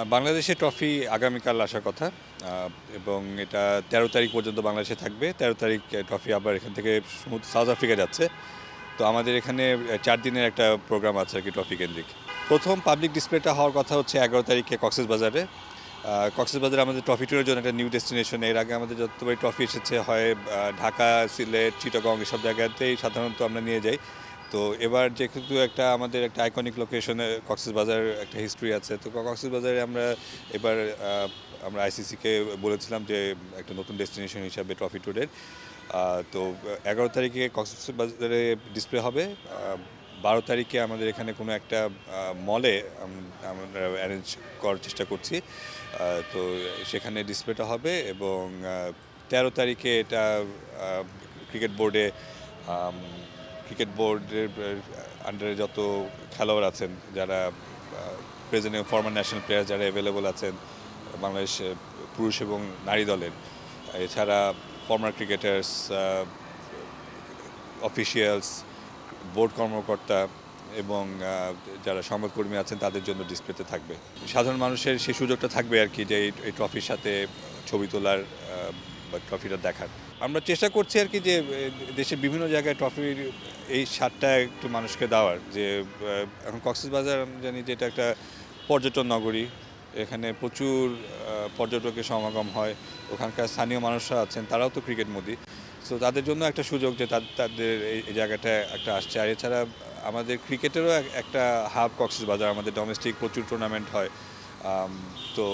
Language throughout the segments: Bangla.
বাংলাদেশে ট্রফি আগামীকাল আসার কথা এবং এটা ১৩ তারিখ পর্যন্ত বাংলাদেশে থাকবে। ১৩ তারিখ ট্রফি আবার এখান থেকে সাউথ আফ্রিকা যাচ্ছে। তো আমাদের এখানে ৪ দিনের একটা প্রোগ্রাম আছে আর কি ট্রফি কেন্দ্রিক। প্রথম পাবলিক ডিসপ্লেটা হওয়ার কথা হচ্ছে ১১ তারিখে কক্সবাজারে। কক্সবাজারে আমাদের ট্রফি ট্যুরের জন্য একটা নিউ ডেস্টিনেশন। এর আগে আমাদের যতবারই ট্রফি এসেছে হয় ঢাকা, সিলেট, চিটাগং এসব জায়গাতেই সাধারণত আমরা নিয়ে যাই। তো এবার যেহেতু আমাদের একটা আইকনিক লোকেশনে কক্সবাজার একটা হিস্ট্রি আছে, তো কক্সবাজারে এবার আমরা আইসিসিকে বলেছিলাম যে একটা নতুন ডেস্টিনেশন হিসাবে ট্রফি ট্যুরের। তো ১১ তারিখে কক্সবাজারে ডিসপ্লে হবে। ১২ তারিখে আমাদের এখানে কোনো একটা মলে আমরা অ্যারেঞ্জ করার চেষ্টা করছি। তো সেখানে ডিসপ্লেটা হবে এবং ১৩ তারিখে এটা ক্রিকেট বোর্ডের আন্ডারে যত খেলোয়াড় আছেন, যারা প্রেজেন্ট এবং ফরমার ন্যাশনাল প্লেয়ার যারা অ্যাভেলেবল আছেন বাংলাদেশ পুরুষ এবং নারী দলের, এছাড়া ফরমার ক্রিকেটার্স, অফিসিয়ালস, বোর্ড কর্মকর্তা এবং যারা সংবাদকর্মী আছেন তাদের জন্য ডিসপ্লেতে থাকবে। সাধারণ মানুষের সেই সুযোগটা থাকবে আর কি, যে এই ট্রফির সাথে ছবি তোলার বা ট্রফিটা দেখার। আমরা চেষ্টা করছি আর কি যে দেশের বিভিন্ন জায়গায় ট্রফির এই স্বাদটা একটু মানুষকে দেওয়ার। যে এখন কক্সবাজার আমি জানি যে এটা একটা পর্যটন নগরী, এখানে প্রচুর পর্যটকের সমাগম হয়। ওখানকার স্থানীয় মানুষরা আছেন, তারাও তো ক্রিকেট মোদি। সো তাদের জন্য একটা সুযোগ যে তাদের এই জায়গাটা একটা আসছে। আর এছাড়া আমাদের ক্রিকেটেরও একটা হাব কক্সবাজার, আমাদের ডোমেস্টিক প্রচুর টুর্নামেন্ট হয়। তো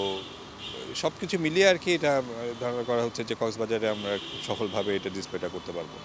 সব কিছু মিলিয়ে আর কি এটা ধারণা করা হচ্ছে যে কক্সবাজারে আমরা সফলভাবে এটা ডিসপ্লেটা করতে পারবো।